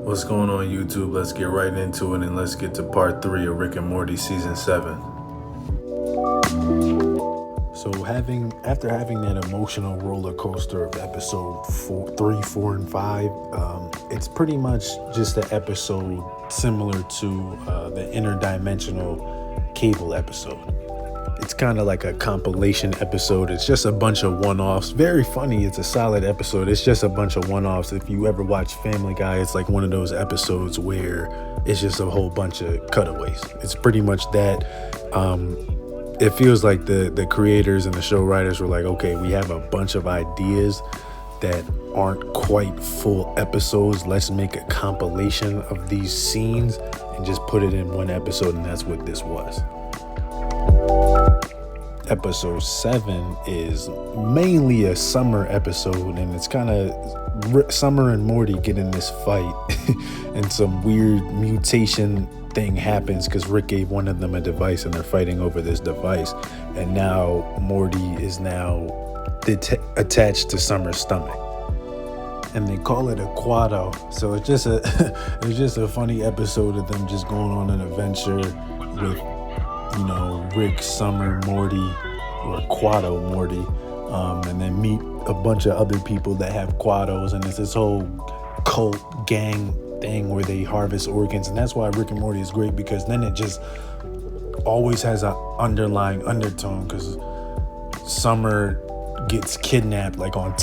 What's going on YouTube? Let's get right into it and let's get to part 3 of Rick and Morty season 7. So after having that emotional roller coaster of episode 3, 4, and 5, it's pretty much just an episode similar to the interdimensional cable episode. It's kind of like a compilation episode. It's just a bunch of one-offs. Very funny. It's a solid episode. It's just a bunch of one-offs. If you ever watch Family Guy, it's like one of those episodes where it's just a whole bunch of cutaways. It's pretty much that. It feels like the creators and the show writers were like, okay, we have a bunch of ideas that aren't quite full episodes. Let's make a compilation of these scenes and just put it in one episode, and that's what this was. Episode 7 is mainly a Summer episode, and it's kind of Summer and Morty get in this fight and some weird mutation thing happens because Rick gave one of them a device and they're fighting over this device, and now Morty is now attached to Summer's stomach, and they call it a quado. So it's just a funny episode of them just going on an adventure with Rick, Summer, Morty, or Quado Morty, and then meet a bunch of other people that have quados, and it's this whole cult gang thing where they harvest organs. And that's why Rick and Morty is great, because then it just always has an underlying undertone, because Summer gets kidnapped like in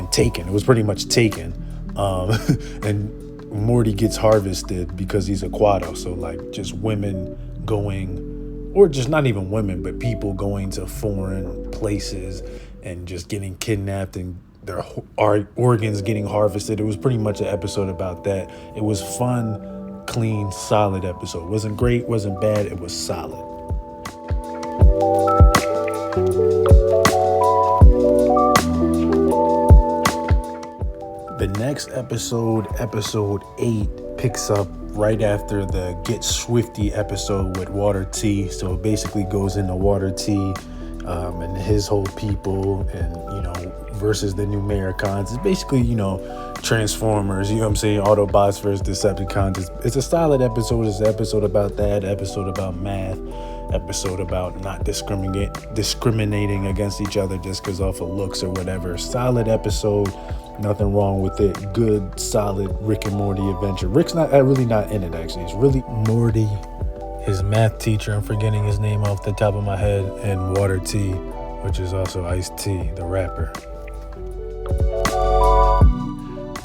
Taken. It was pretty much Taken, and Morty gets harvested because he's a quado. So like just women going, or just not even women, but people going to foreign places and just getting kidnapped and their organs getting harvested. It was pretty much an episode about that. It was fun, clean, solid episode. Wasn't great, wasn't bad, it was solid. The next episode, episode 8, picks up right after the Get Swifty episode with Water T. So it basically goes into Water T and his whole people, and versus the new Americans. It's basically Transformers, what I'm saying, Autobots versus Decepticons. It's a solid episode. It's an episode about that, episode about math, episode about not discriminating against each other just because off of looks or whatever. Solid episode, nothing wrong with it. Good, solid Rick and Morty adventure. Rick's really not in it, actually. It's really Morty, his math teacher, I'm forgetting his name off the top of my head, and Water T, which is also Ice-T, the rapper.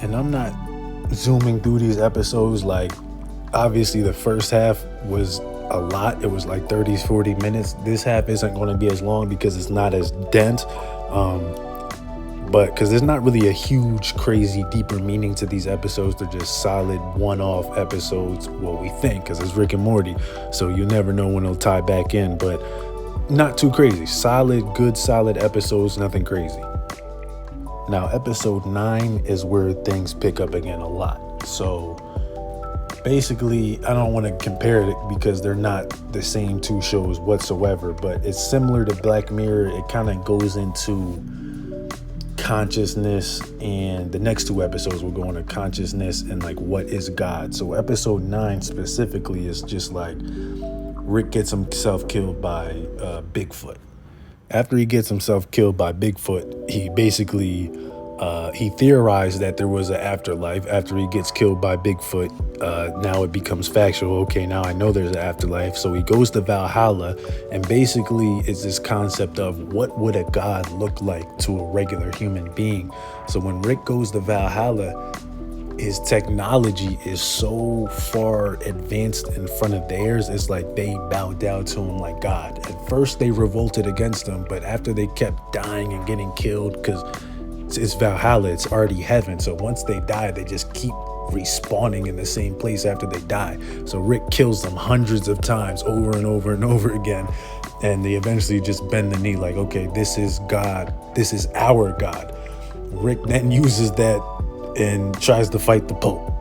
And I'm not zooming through these episodes. Like, obviously the first half was a lot. It was like 30, 40 minutes. This half isn't going to be as long because it's not as dense. But because there's not really a huge, crazy, deeper meaning to these episodes. They're just solid one-off episodes, what we think, because it's Rick and Morty. So you never know when it'll tie back in, but not too crazy. Solid, good, solid episodes, nothing crazy. Now, episode 9 is where things pick up again a lot. So basically, I don't want to compare it because they're not the same two shows whatsoever, but it's similar to Black Mirror. It kind of goes into consciousness, and the next 2 episodes will go into consciousness and like what is God. So episode 9 specifically is just like Rick gets himself killed by Bigfoot. After he gets himself killed by Bigfoot, he basically he theorized that there was an afterlife. After he gets killed by Bigfoot, now it becomes factual. Okay, now I know there's an afterlife. So he goes to Valhalla, and basically it's this concept of what would a god look like to a regular human being. So when Rick goes to Valhalla, his technology is so far advanced in front of theirs. It's like they bow down to him like God. At first they revolted against him, but after they kept dying and getting killed, because it's Valhalla, it's already heaven. So once they die, they just keep respawning in the same place after they die. So Rick kills them hundreds of times over and over and over again. And they eventually just bend the knee like, okay, this is God. This is our God. Rick then uses that and tries to fight the Pope.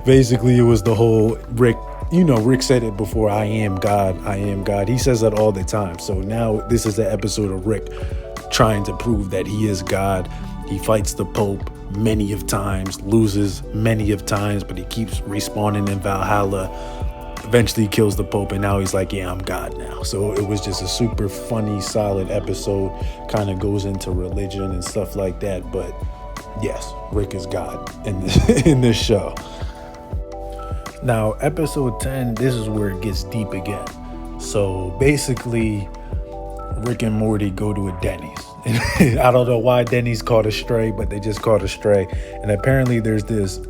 Basically, it was the whole Rick said it before, I am God, I am God. He says that all the time. So now this is the episode of Rick trying to prove that he is God. He fights the Pope. many of times, loses many of times, but he keeps respawning in Valhalla, eventually kills the Pope, and now he's like, yeah, I'm God now. So it was just a super funny, solid episode, kind of goes into religion and stuff like that, but yes, Rick is God in this show. Now, episode 10, this is where it gets deep again. So basically, Rick and Morty go to a Denny's. I don't know why Denny's caught a stray, but they just caught a stray. And apparently there's this,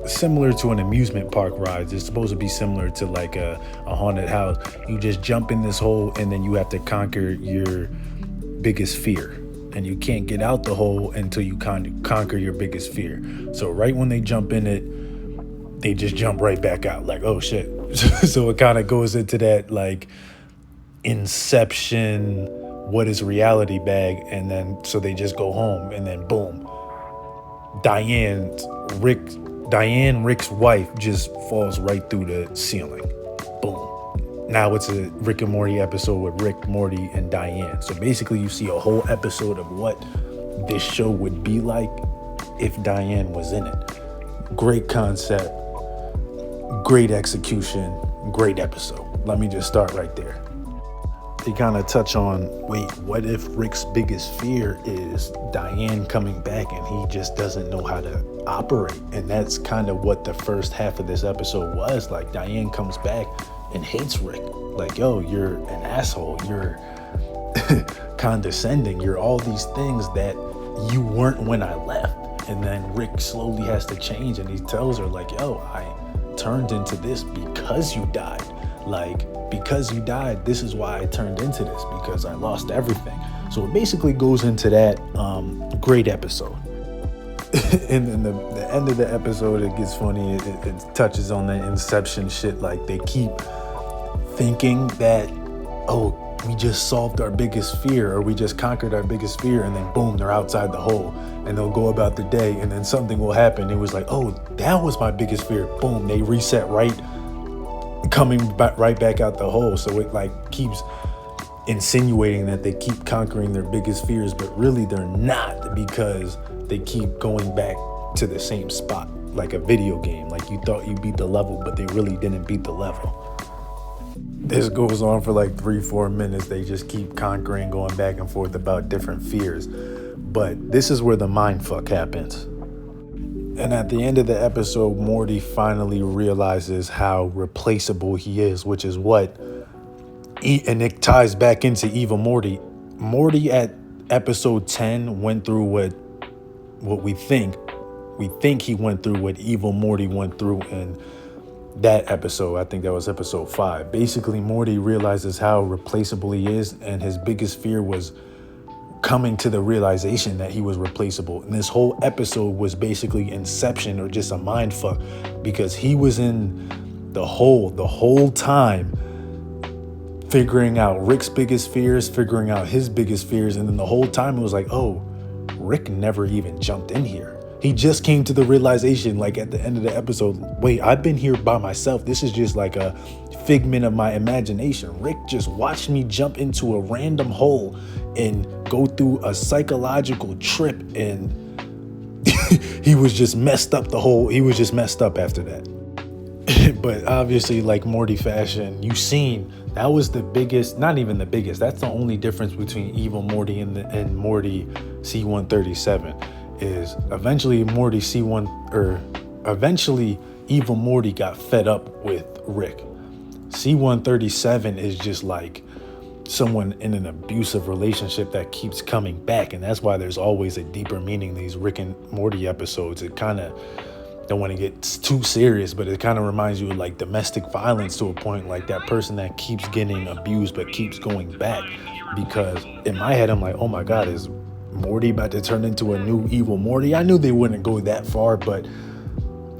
similar to an amusement park ride. It's supposed to be similar to like a haunted house. You just jump in this hole and then you have to conquer your biggest fear. And you can't get out the hole until you conquer your biggest fear. So right when they jump in it, they just jump right back out. Like, oh shit. So it kind of goes into that like Inception, what is reality bag, and then so they just go home and then boom. Diane, Rick's wife just falls right through the ceiling. Boom. Now it's a Rick and Morty episode with Rick, Morty, and Diane. So basically you see a whole episode of what this show would be like if Diane was in it. Great concept, great execution, great episode. Let me just start right there. They kind of touch on, wait, what if Rick's biggest fear is Diane coming back and he just doesn't know how to operate? And that's kind of what the first half of this episode was. Like, Diane comes back and hates Rick. Like, yo, you're an asshole. You're condescending. You're all these things that you weren't when I left. And then Rick slowly has to change, and he tells her like, yo, I turned into this because you died. Like, because you died, this is why I turned into this, because I lost everything. So it basically goes into that great episode. And then the end of the episode, it gets funny. It touches on the Inception shit. Like, they keep thinking that, oh, we just solved our biggest fear, or we just conquered our biggest fear, and then boom, they're outside the hole, and they'll go about the day, and then something will happen. It was like, oh, that was my biggest fear. Boom, they reset coming back right back out the hole. So it like keeps insinuating that they keep conquering their biggest fears, but really they're not, because they keep going back to the same spot, like a video game. Like, you thought you beat the level, but they really didn't beat the level. This goes on for like 3-4 minutes. They just keep conquering, going back and forth about different fears. But this is where the mind fuck happens. And at the end of the episode, Morty finally realizes how replaceable he is, which is what, and it ties back into Evil Morty. Morty at episode 10 went through what we think he went through what Evil Morty went through in that episode. I think that was episode 5. Basically, Morty realizes how replaceable he is, and his biggest fear was coming to the realization that he was replaceable. And this whole episode was basically Inception, or just a mind fuck, because he was in the whole time, figuring out Rick's biggest fears, figuring out his biggest fears. And then the whole time it was like, oh, Rick never even jumped in here. He just came to the realization, like at the end of the episode, wait, I've been here by myself. This is just like a figment of my imagination. Rick just watched me jump into a random hole and go through a psychological trip, and he was just messed up he was just messed up after that. But obviously, like Morty fashion, you've seen, that was the biggest, not even the biggest, that's the only difference between Evil Morty and Morty C-137, is eventually Evil Morty got fed up with Rick. C-137 is just like someone in an abusive relationship that keeps coming back, and that's why there's always a deeper meaning in these Rick and Morty episodes. It kind of, don't want to get too serious, but it kind of reminds you of like domestic violence to a point, like that person that keeps getting abused but keeps going back. Because in my head, I'm like, oh my God, is Morty about to turn into a new Evil Morty? I knew they wouldn't go that far, but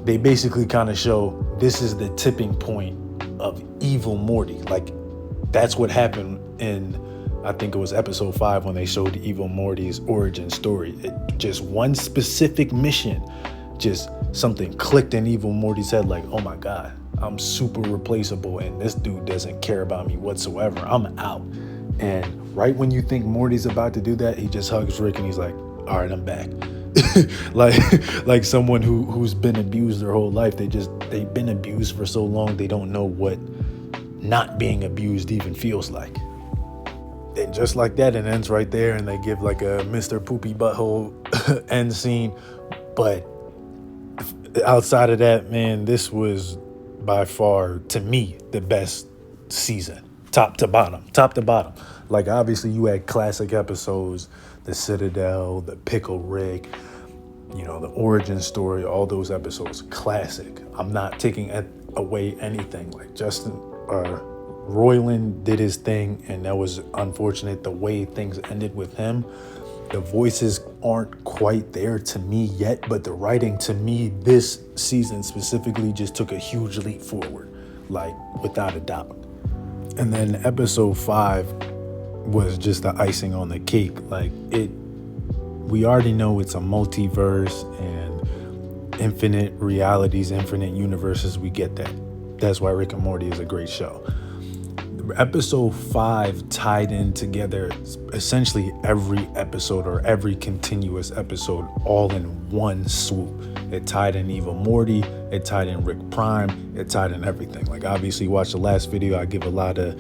they basically kind of show this is the tipping point of Evil Morty. Like, that's what happened in, I think it was episode 5, when they showed Evil Morty's origin story. It just one specific mission, just something clicked in Evil Morty's head, like, oh my God, I'm super replaceable and this dude doesn't care about me whatsoever. I'm out. And right when you think Morty's about to do that, he just hugs Rick and he's like, all right, I'm back. like someone who's been abused their whole life. They've been abused for so long they don't know what not being abused even feels like. And just like that, it ends right there, and they give like a Mr. Poopy Butthole end scene. But outside of that, man, this was by far, to me, the best season, top to bottom. Like, obviously, you had classic episodes, the Citadel, the Pickle Rick, the origin story, all those episodes, classic. I'm not taking away anything. Like, Roiland did his thing, and that was unfortunate the way things ended with him. The voices aren't quite there to me yet, but the writing, to me, this season specifically just took a huge leap forward, like, without a doubt. And then episode 5 was just the icing on the cake. Like, we already know it's a multiverse and infinite realities, infinite universes. We get that. That's why Rick and Morty is a great show. Episode 5 tied in together essentially every episode, or every continuous episode, all in one swoop. It tied in Evil Morty, it tied in Rick Prime, it tied in everything. Like, obviously, watch the last video. I give a lot of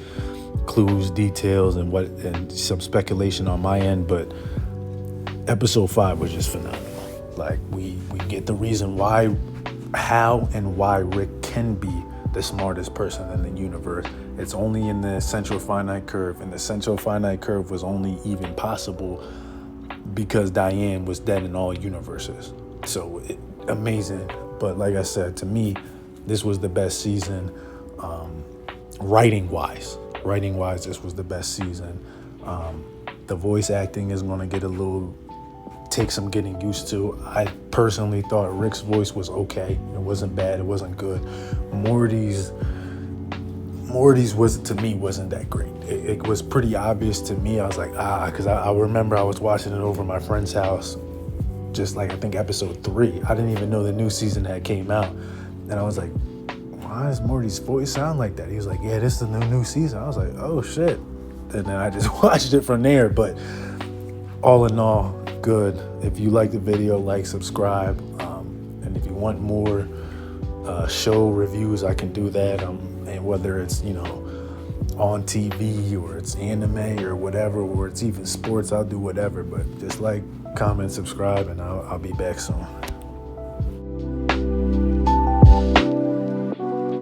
clues, details, and some speculation on my end, but episode 5 was just phenomenal. Like, we get the reason why, how and why Rick can be the smartest person in the universe. It's only in the central finite curve, and the central finite curve was only even possible because Diane was dead in all universes. So amazing. But like I said, to me, this was the best season. Writing wise, this was the best season. The voice acting is going to take some getting used to. I personally thought Rick's voice was okay. It wasn't bad. It wasn't good. Morty's wasn't that great. It was pretty obvious to me. I was like, because I remember I was watching it over my friend's house, just like, I think episode 3. I didn't even know the new season had came out. And I was like, why does Morty's voice sound like that? He was like, yeah, this is the new season. I was like, oh shit. And then I just watched it from there. But all in all, good. If you like the video, like, subscribe. And if you want more show reviews, I can do that. And whether it's, on TV or it's anime or whatever, or it's even sports, I'll do whatever. But just like, comment, subscribe, and I'll be back soon.